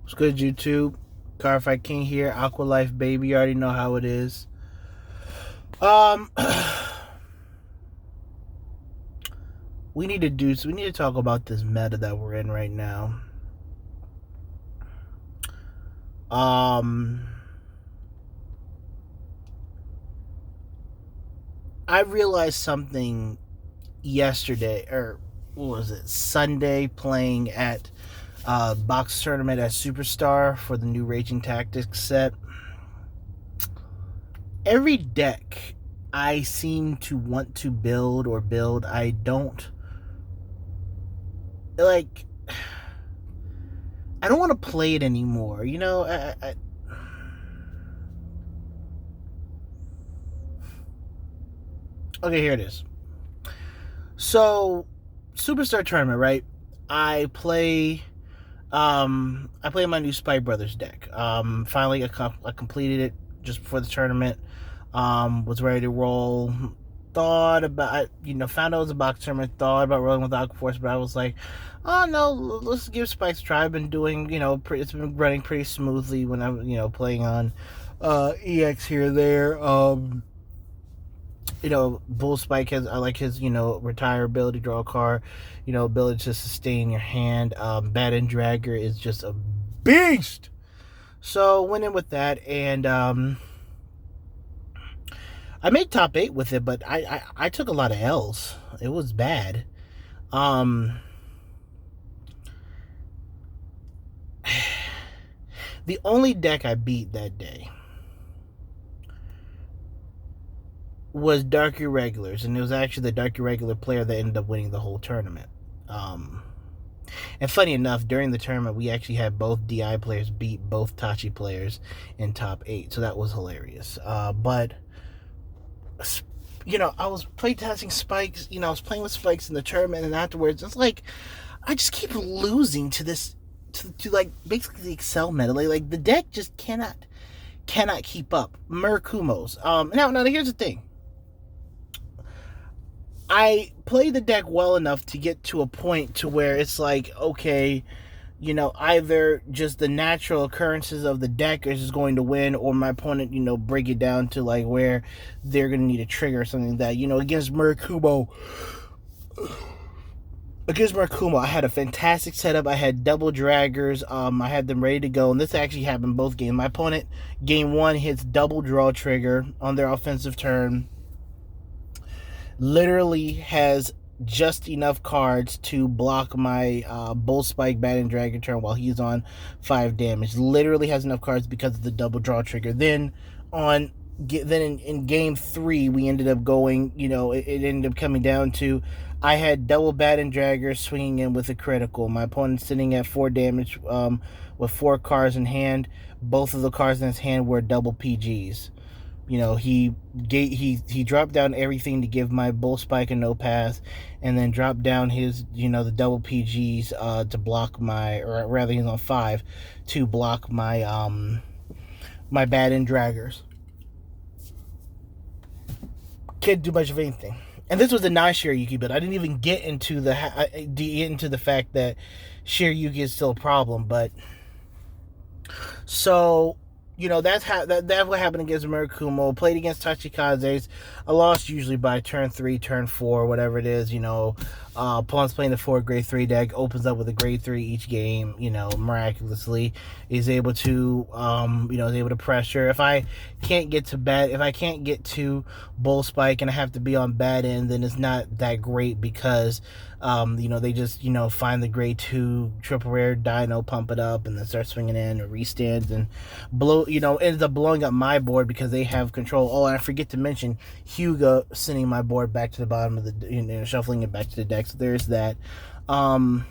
What's good, YouTube? Cardfight King here. Aqua Life, baby. You already know how it is. Um, we need to talk about this meta that we're in right now. Um, I realized something yesterday, or what was it? Sunday, playing at box tournament at Superstar for the new Raging Tactics set. Every deck I seem to want to build, I don't like. I don't want to play it anymore. Okay, here it is. So, Superstar tournament, right? I play. I play my new Spike Brothers deck. Finally, I completed it just before the tournament. Was ready to roll. Thought about, found out it was a box tournament. Thought about rolling with Aqua Force, but I was like, oh no, let's give Spike's try. I've been doing, it's been running pretty smoothly when I'm, playing on EX here and there. Bull Spike I like his, retire ability, draw a card, ability to sustain your hand. Bat and Dragger is just a beast. So went in with that, and I made top 8 with it, but I took a lot of L's. It was bad. The only deck I beat that day was Dark Irregulars, and it was actually the Dark Irregular player that ended up winning the whole tournament. And funny enough, during the tournament, we actually had both DI players beat both Tachi players in top 8, so that was hilarious. But I was playtesting Spikes. I was playing with Spikes in the tournament, and afterwards, it's like I just keep losing to this, to like basically the Excel meta. Like the deck just cannot keep up. Murakumos. Now here's the thing. I play the deck well enough to get to a point to where it's like, okay, either just the natural occurrences of the deck is just going to win, or my opponent, break it down to like where they're going to need a trigger or something like that. Against Murakumo, I had a fantastic setup. I had double draggers. I had them ready to go, and this actually happened both games. My opponent, game 1, hits double draw trigger on their offensive turn. Literally has just enough cards to block my Bull Spike Bat and Dragon turn while he's on 5 damage. Literally has enough cards because of the double draw trigger. Then in game 3, we ended up going, it ended up coming down to, I had double Bat and Dragger swinging in with a critical. My opponent's sitting at 4 damage with 4 cards in hand. Both of the cards in his hand were double PGs. He dropped down everything to give my Bull Spike a no pass, and then dropped down his, the double PGs to block my, or rather he's on 5 to block my my Bat and Draggers. Can't do much of anything. And this was a non-Shiryuki build. I didn't even get into the fact that Shiryuki is still a problem, but so. That's what happened against Murakumo. Played against Tachikazes. I lost usually by turn 3, turn 4, whatever it is. Opponent's playing the 4 grade 3 deck, opens up with a grade 3 each game. Miraculously is able to, is able to pressure. If I can't get to Bull Spike and I have to be on bad end, then it's not that great because, they just, find the grade 2 triple rare dino, pump it up, and then start swinging in or restands and ends up blowing up my board because they have control. Oh, and I forget to mention Hyuga sending my board back to the bottom of the, shuffling it back to the deck. So there's that. So,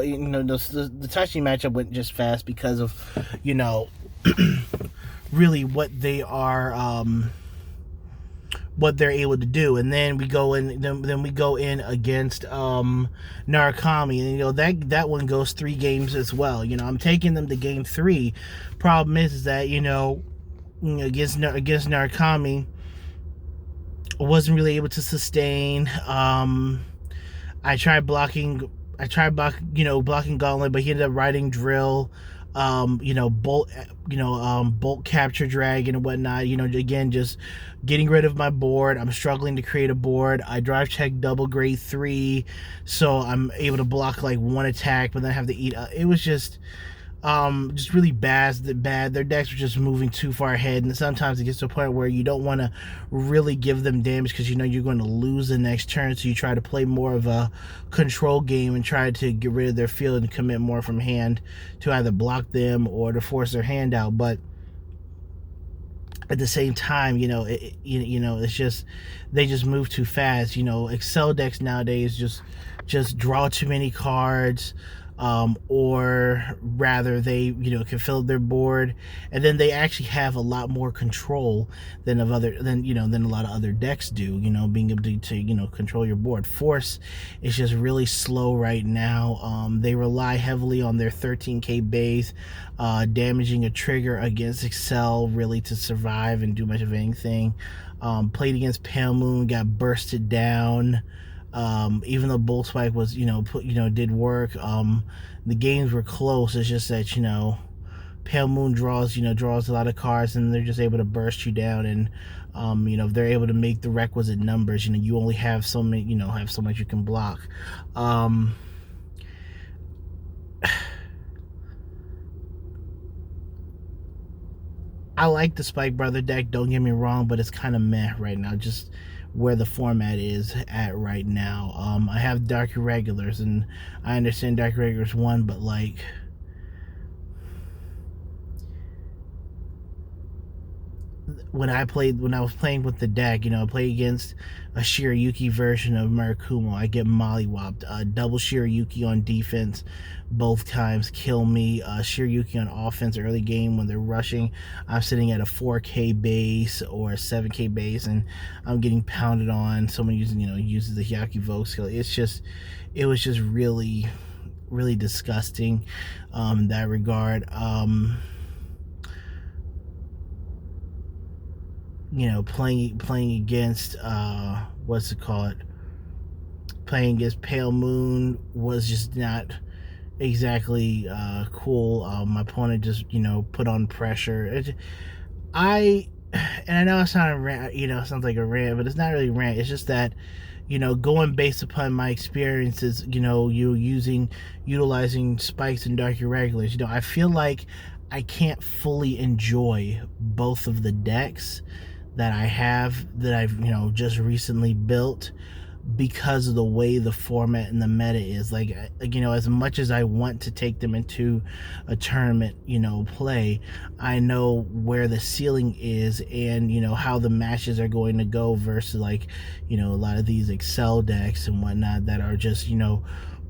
the Tachi matchup went just fast because of, really what they are, what they're able to do. And then we go in against Narukami, and that one goes 3 games as well. I'm taking them to game 3. Problem is that against Narukami, I wasn't really able to sustain. I tried blocking Gauntlet, but he ended up riding Drill. Bolt capture dragon and whatnot. Again, just getting rid of my board. I'm struggling to create a board. I drive check double grade 3, so I'm able to block like one attack, but then I have to eat. It was just really bad. Their decks were just moving too far ahead, and sometimes it gets to a point where you don't want to really give them damage because you're going to lose the next turn. So you try to play more of a control game and try to get rid of their field and commit more from hand to either block them or to force their hand out. But at the same time, it's just they just move too fast. Excel decks nowadays just draw too many cards, or rather they can fill their board, and then they actually have a lot more control than a lot of other decks do. Being able to control your board. Force is just really slow right now. They rely heavily on their 13k base, damaging a trigger against Excel really to survive and do much of anything. Played against Pale Moon, got bursted down. Even though Bull Spike was, did work, the games were close. It's just that, Pale Moon draws a lot of cards, and they're just able to burst you down. And, if they're able to make the requisite numbers, you only have so many, have so much you can block. I like the Spike Brother deck, don't get me wrong, but it's kind of meh right now, just where the format is at right now. I have Dark Irregulars, and I understand Dark Irregulars won, but like, when I was playing with the deck, I play against a Shirayuki version of Murakumo. I get mollywopped. Double Shirayuki on defense both times kill me. Shirayuki on offense early game when they're rushing, I'm sitting at a 4k base or a 7k base, and I'm getting pounded on. Someone uses the Hyaku Vogue skill. It was just really, really disgusting in that regard. Playing against what's it called? Playing against Pale Moon was just not exactly cool. My opponent just put on pressure. I know it's not a rant. It sounds like a rant, but it's not really a rant. It's just that going based upon my experiences, utilizing spikes and dark irregulars. I feel like I can't fully enjoy both of the decks that I've just recently built because of the way the format and the meta is. Like as much as I want to take them into a tournament play, I know where the ceiling is and how the matches are going to go versus like a lot of these Excel decks and whatnot that are just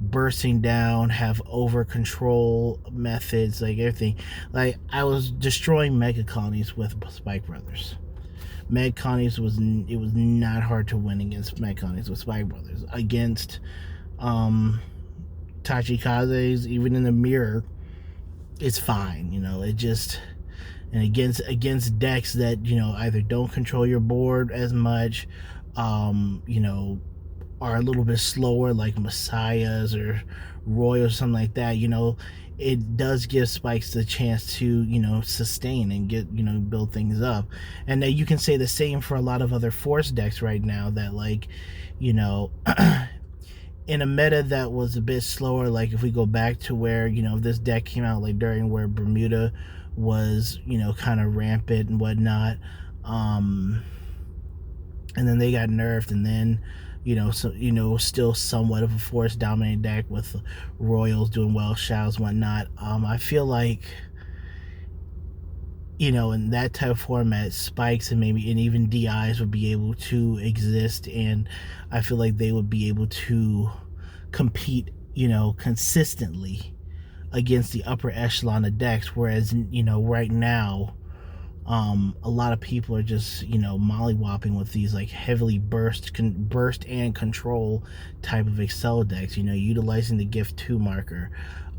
bursting down, have over control methods, like everything. Like I was destroying mega colonies with Spike Brothers. Meg Connie's was not hard to win against Meg Connie's with Spike Brothers. Against Tachikaze's, even in the mirror, it's fine. It just, and against decks that either don't control your board as much, are a little bit slower, like Messiahs or Roy or something like that. It does give Spikes the chance to sustain and get build things up. And you can say the same for a lot of other Force decks right now that like in a meta that was a bit slower. Like if we go back to where this deck came out, like during where Bermuda was kind of rampant and whatnot, and then they got nerfed, and then still somewhat of a Force dominated deck with Royals doing well, Shaos, whatnot. I feel like, in that type of format, Spikes and even DIs would be able to exist, and I feel like they would be able to compete, consistently against the upper echelon of decks, whereas, right now, a lot of people are just mollywopping with these like heavily burst and control type of Excel decks, utilizing the gift 2 marker,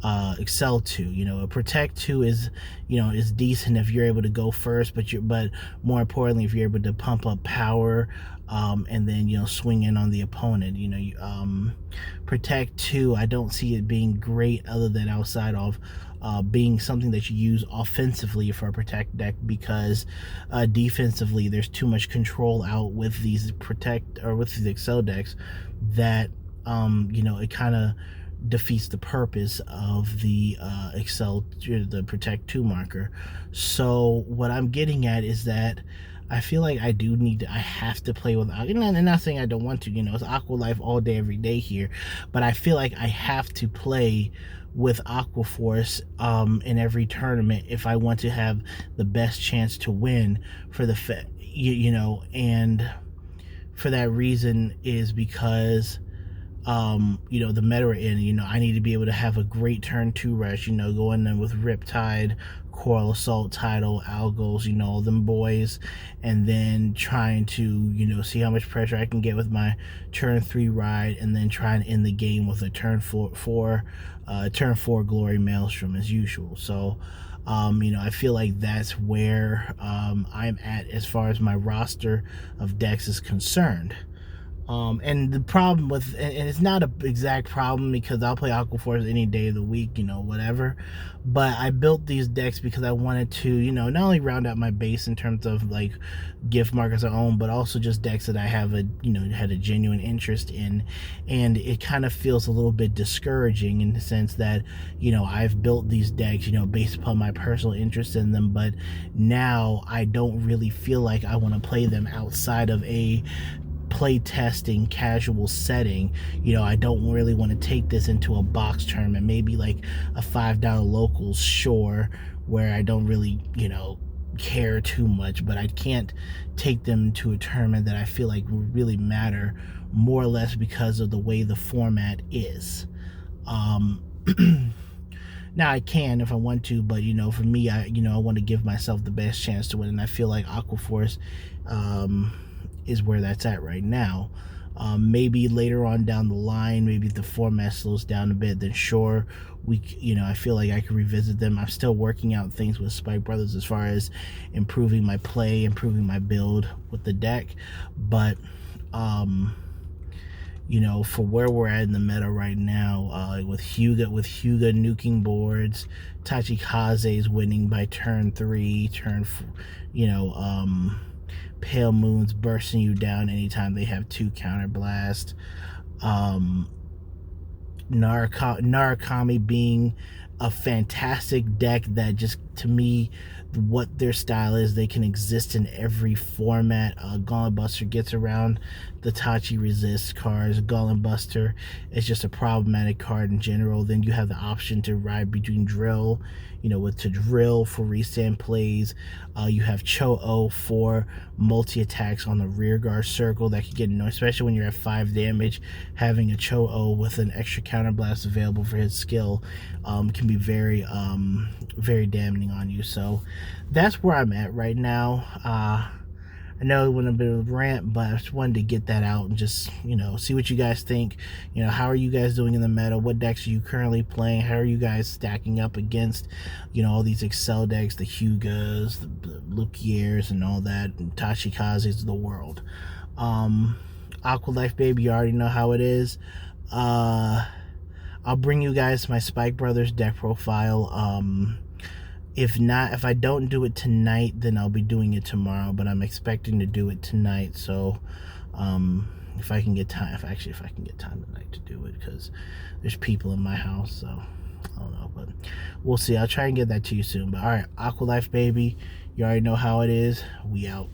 Excel 2. You know, a Protect 2 is, you know, is decent if you're able to go first, but more importantly, if you're able to pump up power, and then, you know, swing in on the opponent. You know, Protect 2, I don't see it being great other than outside of being something that you use offensively for a Protect deck, because defensively there's too much control out with these Protect or with these Excel decks that, you know, it kind of defeats the purpose of the Excel, the Protect 2 marker. So what I'm getting at is that I feel like I do need to, I have to play with, and I'm not saying I don't want to, you know, it's Aqua Life all day, every day here, but I feel like I have to play with Aqua Force in every tournament if I want to have the best chance to win for the, you know, and for that reason is because you know, the meta we're in, you know, I need to be able to have a great turn 2 rush, you know, going in with Riptide, Coral Assault, Tidal, Algos, you know, them boys, and then trying to, you know, see how much pressure I can get with my turn 3 ride, and then try and end the game with a turn 4 Glory Maelstrom as usual. So, you know, I feel like that's where I'm at as far as my roster of decks is concerned. And the problem with, and it's not an exact problem because I'll play Aqua Force any day of the week, you know, whatever. But I built these decks because I wanted to, you know, not only round out my base in terms of like gift markers I own, but also just decks that I have a, you know, had a genuine interest in. And it kind of feels a little bit discouraging in the sense that, you know, I've built these decks, you know, based upon my personal interest in them, but now I don't really feel like I want to play them outside of a play testing casual setting. You know, I don't really want to take this into a box tournament, maybe like a $5 locals, sure, where I don't really, you know, care too much, but I can't take them to a tournament that I feel like will really matter, more or less because of the way the format is. Now I can if I want to, but you know, for me, I want to give myself the best chance to win, and I feel like Aqua Force is where that's at right now. Maybe later on down the line, maybe if the format slows down a bit, then sure, I feel like I could revisit them. I'm still working out things with Spike Brothers as far as improving my play, improving my build with the deck, but you know, for where we're at in the meta right now, with Hyuga nuking boards, Tachikaze's winning by turn 3, Pale Moon's bursting you down anytime they have 2 counterblast, Narukami being a fantastic deck that just, to me, what their style is, they can exist in every format. Gauntlet Buster gets around the Tachi resist cards. Gauntlet Buster is just a problematic card in general. Then you have the option to ride between Drill, you know, to Drill for restand plays. You have Cho-Oh for multi-attacks on the rear guard circle that can get annoying, especially when you're at 5 damage. Having a Cho-Oh with an extra counterblast available for his skill can be very damaging on you. So that's where I'm at right now. I know it went a bit of a rant, but I just wanted to get that out and just, you know, see what you guys think. You know, how are you guys doing in the meta? What decks are you currently playing? How are you guys stacking up against, you know, all these Excel decks, the Hyugas, the Lukiers, and all that, and Tachikazes of the world? Aqua Life, baby, you already know how it is. I'll bring you guys my Spike Brothers deck profile. If I don't do it tonight, then I'll be doing it tomorrow, but I'm expecting to do it tonight. So if I can get time tonight to do it, because there's people in my house, so I don't know, but we'll see. I'll try and get that to you soon. But all right, Aqua Life, baby, you already know how it is. We out.